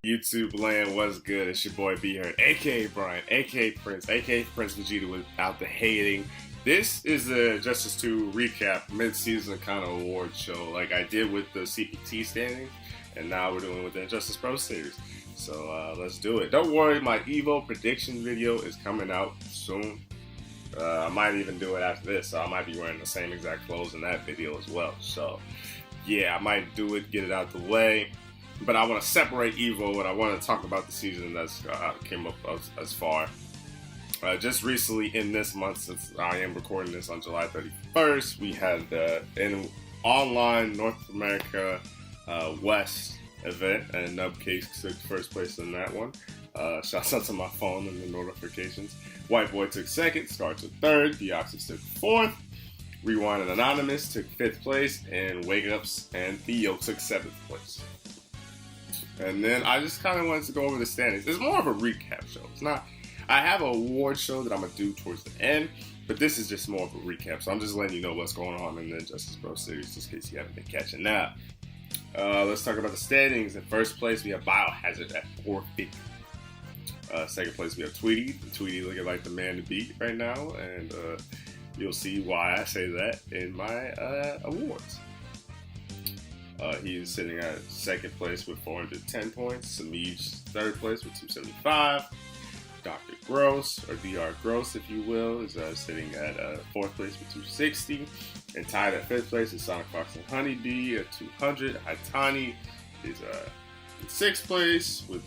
YouTube land was good. It's your boy B Hurt, aka Brian, aka Prince, aka Prince Vegeta without the hating. This is the Justice 2 recap mid-season kind of award show, like I did with the CPT standings, and now we're doing with the Injustice Pro Series. So let's do it. Don't worry, my Evo prediction video is coming out soon. I might even do it after this, so I might be wearing the same exact clothes in that video as well. So yeah, I might do it, get it out the way. But I want to separate Evo and I want to talk about the season that's came up as far. Just recently in this month, since I am recording this on July 31st, we had an online North America West event, and Nubcakes took first place in that one. Shouts out to my phone and the notifications. White Boy took second, Scar took third, Deoxys took fourth, Rewind and Anonymous took fifth place, and Wake Ups and Theo took seventh place. And then I just kind of wanted to go over the standings. It's more of a recap show. It's not. I have an award show that I'm gonna do towards the end, but this is just more of a recap. So I'm just letting you know what's going on in the Injustice Pro Series, just in case you haven't been catching up. Let's talk about the standings. In first place, we have Biohazard at 450. Second place, we have Tweety. Tweety looking like the man to beat right now, and you'll see why I say that in my awards. He's sitting at second place with 410 points. Samij third place with 275. Dr. Gross, or Dr. Gross if you will, is sitting at fourth place with 260. And tied at fifth place is Sonic Fox and Honeybee at 200. Haitani is in sixth place with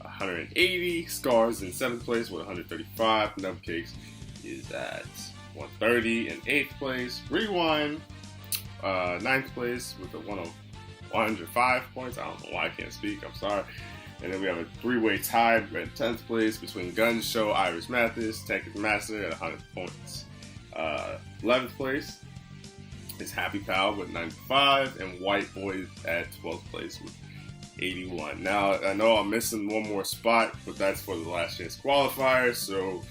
180. Scars in seventh place with 135. Nubcakes is at 130 in eighth place. Rewind, ninth place with 105 points. I don't know why I can't speak. I'm sorry. And then we have a three-way tie at 10th place between Gun Show, Iris Mathis, Texas Master at 100 points. 11th place is Happy Pal with 95, and White Boy at 12th place with 81. Now, I know I'm missing one more spot, but that's for the last chance qualifier, so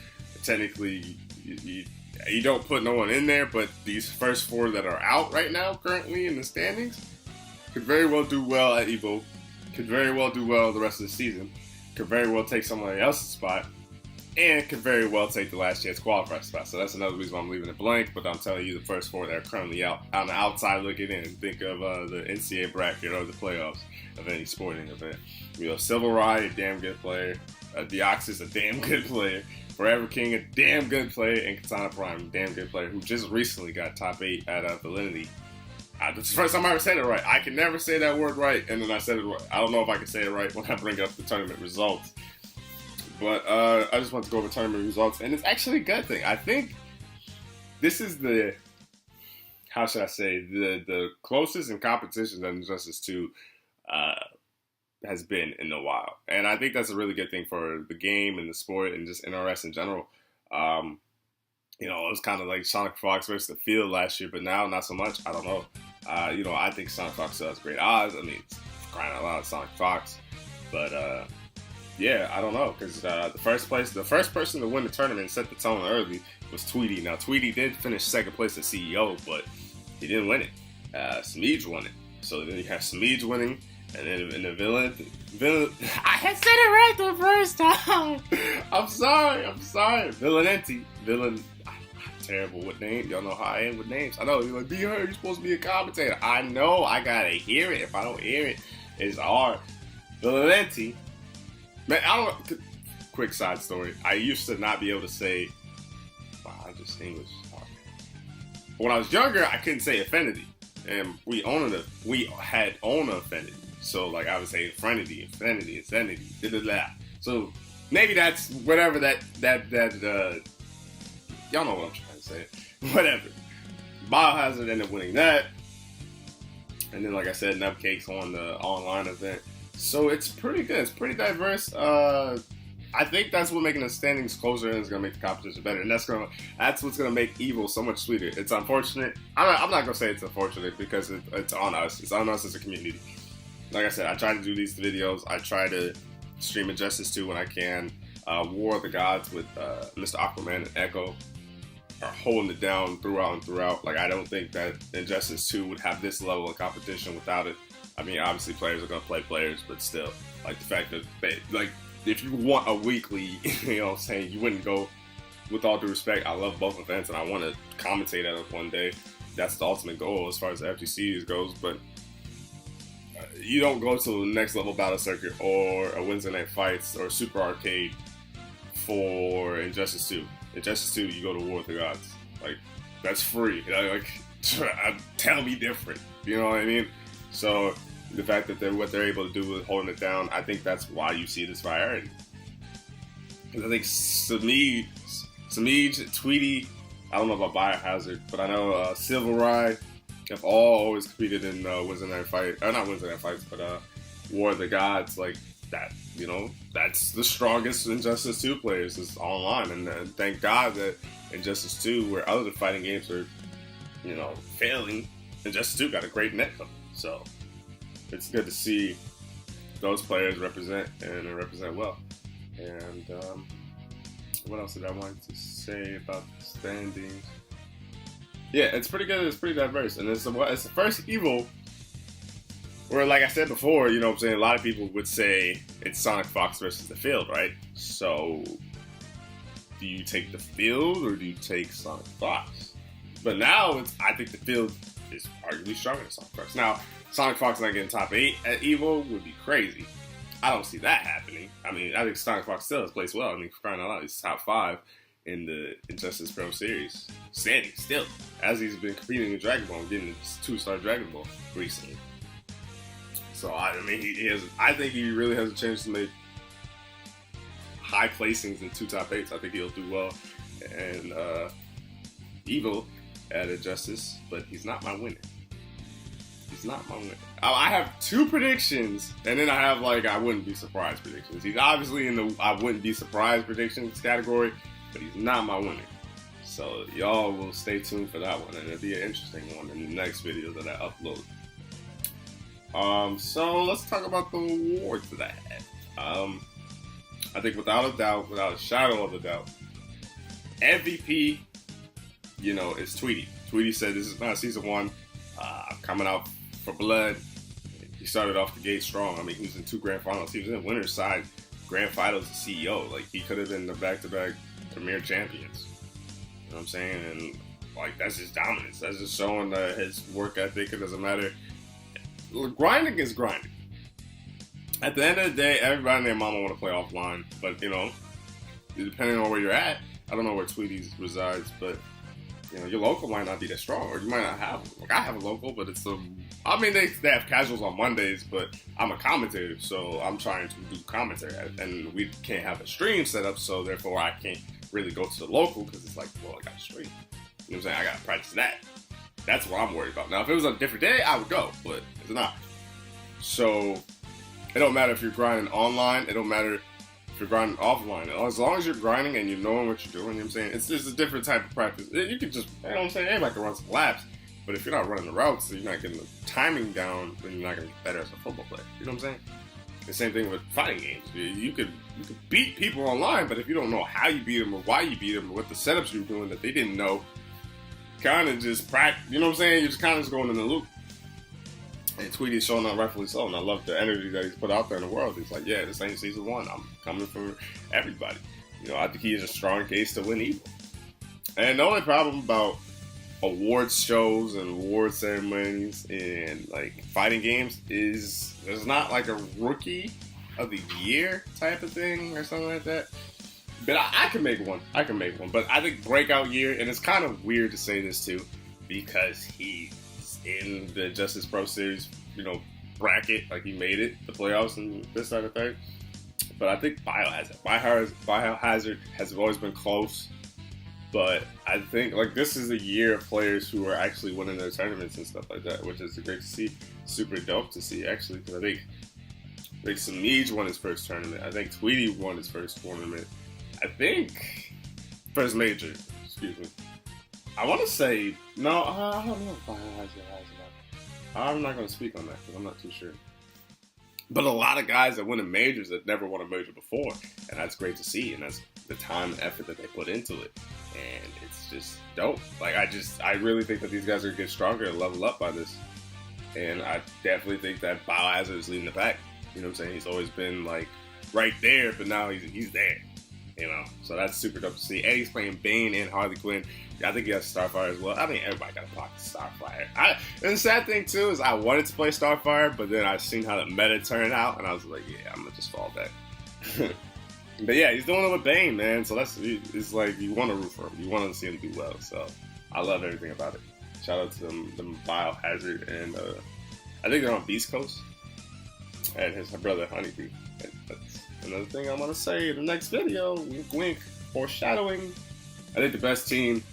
technically you don't put no one in there, but these first four that are out right now currently in the standings could very well do well at Evo, could very well do well the rest of the season, could very well take somebody else's spot, and could very well take the last chance qualifier spot. So that's another reason why I'm leaving it blank, but I'm telling you the first four that are currently out on the outside looking in. Think of the NCAA bracket or the playoffs of any sporting event. We have Civil Ride, a damn good player, Deoxys, a damn good player, Forever King, a damn good player, and Katana Prime, a damn good player, who just recently got top 8 at Validity. It's the first time I ever said it right. I can never say that word right, and then I said it right. I don't know if I can say it right when I bring up the tournament results. But I just want to go over tournament results, and it's actually a good thing. I think this is the, how should I say, the closest in competition that Injustice 2 has been in a while. And I think that's a really good thing for the game and the sport and just NRS in general. You know, it was kind of like Sonic Fox versus the field last year, but now not so much. I don't know. You know, I think Sonic Fox still has great odds. I mean, it's crying out loud, Sonic Fox. But yeah, I don't know, because the first person to win the tournament and set the tone early was Tweety. Now, Tweety did finish second place at CEO, but he didn't win it. Samij won it. So then you have Samij winning, and then in the villain, I had said it right the first time. I'm sorry. Villain. I'm terrible with names. Y'all know how I am with names. I know, you're like, B-Hurt, you're supposed to be a commentator. I know, I gotta hear it. If I don't hear it, it's hard. Villainenti. Man, I don't know. Quick side story. I used to not be able to say, wow, I just English. But when I was younger, I couldn't say Affinity. And we had owned Affinity. So, like, I would say Infinity, Insanity, da-da-da. So, maybe that's whatever that y'all know what I'm trying to say. Whatever. Biohazard ended up winning that. And then, like I said, Nubcakes on the online event. So it's pretty good. It's pretty diverse. I think that's what making the standings closer and is going to make the competition better. And that's what's going to make Evo so much sweeter. It's unfortunate. I'm not going to say it's unfortunate because it's on us. It's on us as a community. Like I said, I try to do these videos. I try to stream Injustice 2 when I can. War of the Gods with Mr. Aquaman and Echo are holding it down throughout and throughout. Like, I don't think that Injustice 2 would have this level of competition without it. I mean, obviously players are gonna play players, but still, like the fact that if you want a weekly, you know what I'm saying, you wouldn't go. With all due respect, I love both events and I want to commentate at it one day. That's the ultimate goal as far as the FGC goes, but you don't go to the next level battle circuit or a Wednesday Night Fights or Super Arcade for Injustice 2. Injustice 2, you go to War with the Gods. Like, that's free. Like, tell me different. You know what I mean? So, the fact that what they're able to do with holding it down, I think that's why you see this variety. Because I think Samij, Tweety, I don't know about Biohazard, but I know Silver Ride have all always competed in Wednesday Night Fight, or not Wednesday Night Fights, but War of the Gods, like that. You know, that's the strongest Injustice 2 players is online, and thank God that Injustice 2, where other fighting games are, you know, failing, Injustice 2 got a great net coming. So it's good to see those players represent and represent well. And what else did I want to say about the standings? Yeah, it's pretty good. It's pretty diverse, and it's the first Evo where, like I said before, you know what I'm saying, a lot of people would say it's Sonic Fox versus the field, right? So, do you take the field or do you take Sonic Fox? But now, I think the field is arguably stronger than Sonic Fox. Now, Sonic Fox not getting top 8 at Evo would be crazy. I don't see that happening. I mean, I think Sonic Fox still has placed well. I mean, for crying out loud, he's top 5 in the Injustice Pro Series. Standing still, as he's been competing in Dragon Ball and getting his 2-star Dragon Ball recently. So, I mean, I think he really has a chance to make high placings in 2 top 8s. I think he'll do well. And Evo at Injustice, but he's not my winner. He's not my winner. I have 2 predictions, and then I have, like, I wouldn't be surprised predictions. He's obviously in the I wouldn't be surprised predictions category, but he's not my winner. So y'all will stay tuned for that one, and it'll be an interesting one in the next video that I upload. So let's talk about the awards that I had. I think without a doubt, without a shadow of a doubt, MVP, you know, is Tweety. Tweety said this is not season 1. I'm coming out for blood. He started off the gate strong. I mean, he was in 2 grand finals. He was in winner's side grand finals as CEO. Like, he could have been the back-to-back premier champions. You know what I'm saying? And, like, that's just dominance. That's just showing his work ethic. It doesn't matter. Grinding is grinding. At the end of the day, everybody and their mama want to play offline. But, you know, depending on where you're at, I don't know where Tweety resides, but, you know, your local might not be that strong, or you might not have, like, I have a local, but it's I mean, they have casuals on Mondays, but I'm a commentator, so I'm trying to do commentary, and we can't have a stream set up, so therefore I can't really go to the local, because it's like, well, I got to stream. You know what I'm saying? I got to practice that. That's what I'm worried about. Now, if it was a different day, I would go, but it's not. So, it don't matter if you're grinding online, it don't matter if you're grinding offline. As long as you're grinding and you're knowing what you're doing, you know what I'm saying? It's just a different type of practice. You can just, you know what I'm saying? Everybody can run some laps, but if you're not running the routes, so you're not getting the timing down, then you're not going to get better as a football player. You know what I'm saying? The same thing with fighting games. You could beat people online, but if you don't know how you beat them or why you beat them or what the setups you're doing that they didn't know, kind of just practice. You know what I'm saying? You're just kind of just going in the loop. And Tweety is showing up rightfully so, and I love the energy that he's put out there in the world. He's like, yeah, this ain't season 1. I'm coming for everybody. You know, I think he is a strong case to win Evo. And the only problem about awards shows and award ceremonies and, like, fighting games is there's not, like, a rookie of the year type of thing or something like that. But I can make one. But I think breakout year, and it's kind of weird to say this too, because he's in the Justice Pro Series, you know, bracket, like he made it, the playoffs and this type of thing. But I think Biohazard has always been close. But I think, like, this is a year of players who are actually winning their tournaments and stuff like that, which is great to see. Super dope to see, actually, because I think Samij won his first tournament. I think Tweety won his first tournament. I think first major, excuse me. I want to say, no, I don't know if Biohazard has enough. I'm not going to speak on that because I'm not too sure. But a lot of guys that win in majors that never won a major before, and that's great to see, and that's the time and effort that they put into it, and it's just dope. Like, I really think that these guys are going to get stronger and level up by this. And I definitely think that Biohazard is leading the pack. You know what I'm saying? He's always been like right there, but now he's there. You know, so that's super dope to see. And he's playing Bane and Harley Quinn. I think he has Starfire as well. I mean, everybody got a pocket Starfire. And the sad thing too is I wanted to play Starfire, but then I seen how the meta turned out, and I was like, yeah, I'm gonna just fall back. But yeah, he's doing it with Bane, man. So it's like you want to root for him. You want to see him do well. So I love everything about it. Shout out to them Biohazard, and I think they're on Beast Coast, and his brother Honeybee. And that's another thing I want to say in the next video. Wink, wink, foreshadowing. I think the best team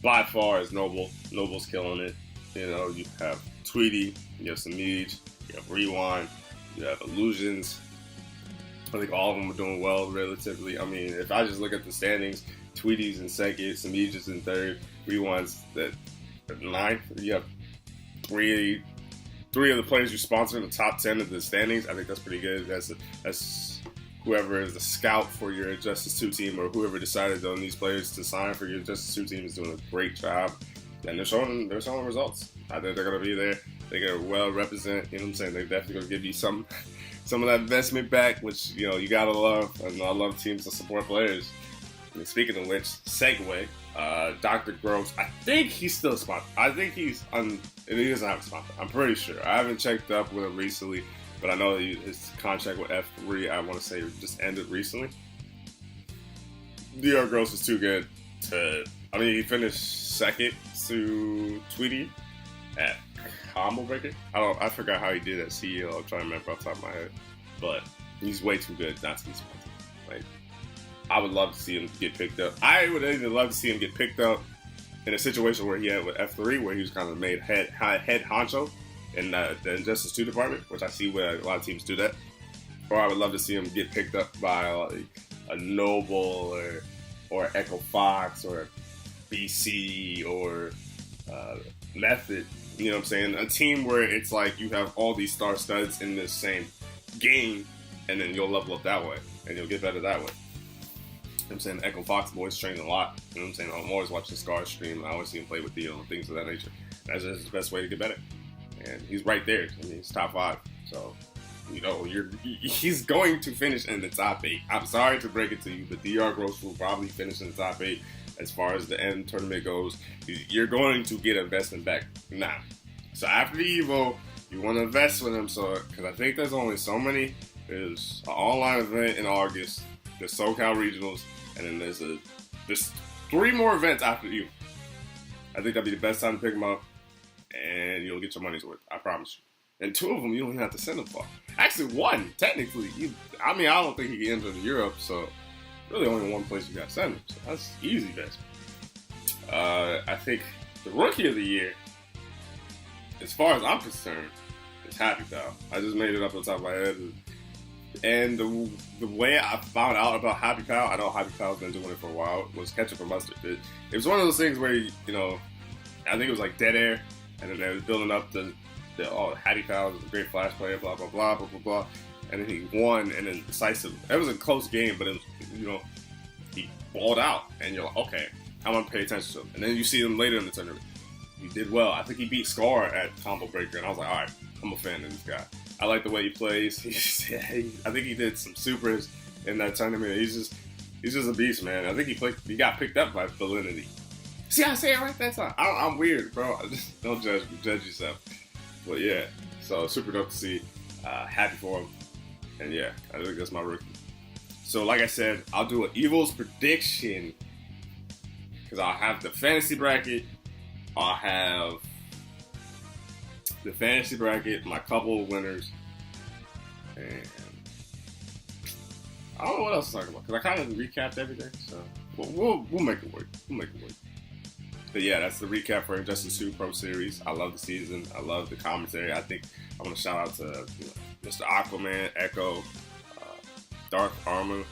by far is Noble. Noble's killing it. You know, you have Tweety, you have Samij, you have Rewind, you have Illusions. I think all of them are doing well relatively. I mean, if I just look at the standings, Tweety's in second, Samij is in third, Rewind's at ninth. You have three of the players you sponsor in the top 10 of the standings. I think that's pretty good. That's whoever is the scout for your Justice 2 team, or whoever decided on these players to sign for your Justice 2 team, is doing a great job. And they're showing results. I think they're going to be there. They're going to well represent, you know what I'm saying? They're definitely going to give you some of that investment back, which, you know, you got to love. And I love teams that support players. And speaking of which, segue, Dr. Gross, I think he's still a sponsor. I think he doesn't have a sponsor. I'm pretty sure. I haven't checked up with him recently, but I know his contract with F3, I want to say, just ended recently. DR Gross is too good to... I mean, he finished second to Tweety at Combo Breaker. I forgot how he did at CEO. I'm trying to remember off the top of my head. But he's way too good not to be sponsored. Like, I would love to see him get picked up. I would even love to see him get picked up in a situation where he had with F3, where he was kind of made head honcho in the Injustice 2 department, which I see where a lot of teams do that. Or I would love to see him get picked up by like a Noble or Echo Fox or BC or Method. You know what I'm saying? A team where it's like you have all these star studs in this same game, and then you'll level up that way, and you'll get better that way. You know what I'm saying? Echo Fox boys train a lot. You know what I'm saying? I'm always watching Scar stream. I always see him play with Theo and things of that nature. That's just the best way to get better. And he's right there. I mean, he's top 5. So, you know, he's going to finish in the top 8. I'm sorry to break it to you, but DR Gross will probably finish in the top 8 as far as the end tournament goes. You're going to get investment back now. So after the Evo, you want to invest with him. So, because I think there's only so many. There's an online event in August. There's SoCal Regionals. And then there's 3 more events after you. I think that'd be the best time to pick them up, and you'll get your money's worth. I promise you. And 2 of them you don't even have to send them for. Actually, 1 technically. I don't think he can enter Europe, so really only 1 place you got to send him. So that's easy, guys. I think the Rookie of the Year, as far as I'm concerned, is Happy Pal. I just made it up on top of my head. And the way I found out about Happy Pal, I know Happy Pal's been doing it for a while, was Ketchup and Mustard. It was one of those things where, you know, I think it was like Dead Air, and then they was building up Happy Pal was a great Flash player, blah, blah, blah, blah, blah, blah. And then he won, and then decisive. It was a close game, but it was, you know, he balled out, and you're like, okay, I'm going to pay attention to him. And then you see him later in the tournament. He did well. I think he beat Scar at Combo Breaker, and I was like, all right, I'm a fan of this guy. I like the way he plays. I think he did some supers in that tournament. He's just a beast, man. I think he got picked up by Validity. See how I say it right that time? I'm weird, bro. Just don't judge yourself. But yeah, so super dope to see. Happy for him. And yeah, I think that's my rookie. So like I said, I'll do an Evil's prediction, because I'll have the fantasy bracket. I'll have the fantasy bracket, my couple of winners, and I don't know what else to talk about, because I kind of recapped everything, so we'll make it work. But yeah, that's the recap for Injustice 2 Pro Series. I love the season. I love the commentary. I think I want to shout out to Mr. Aquaman, Echo, Dark Armor,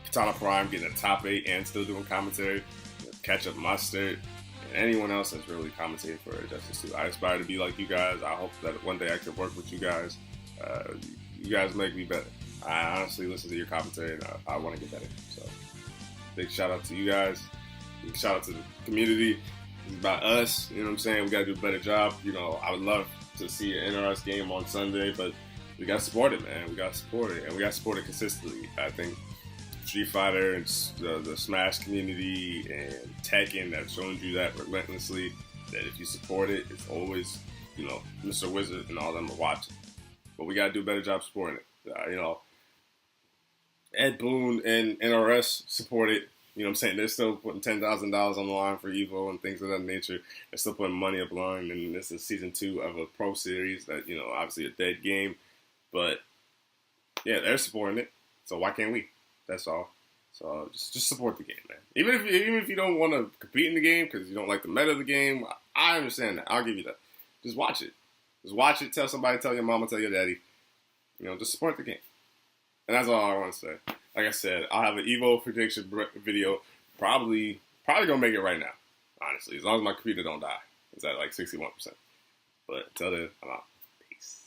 Katana Prime getting a top 8 and still doing commentary, Ketchup Mustard, and anyone else that's really commentating for Injustice 2. I aspire to be like you guys. I hope that one day I can work with you guys. You guys make me better. I honestly listen to your commentary, and I want to get better. So big shout out to you guys. Big shout out to the community. It's about us. You know what I'm saying? We got to do a better job. You know, I would love to see an NRS game on Sunday, but we got to support it, man. We got to support it, and we got to support it consistently. I think Street Fighter and the Smash community and Tekken have shown you that relentlessly, that if you support it, it's always, you know, Mr. Wizard and all them are watching. But we got to do a better job supporting it. You know, Ed Boon and NRS support it. You know what I'm saying? They're still putting $10,000 on the line for Evo and things of that nature. They're still putting money up the line. And this is season 2 of a pro series that, you know, obviously a dead game. But, yeah, they're supporting it. So why can't we? That's all. So just support the game, man. Even if you don't want to compete in the game because you don't like the meta of the game, I understand that. I'll give you that. Just watch it. Just watch it. Tell somebody. Tell your mama. Tell your daddy. You know, just support the game. And that's all I want to say. Like I said, I'll have an Evo prediction video. Probably gonna make it right now. Honestly, as long as my computer don't die, it's at like 61%. But until then, I'm out. Peace.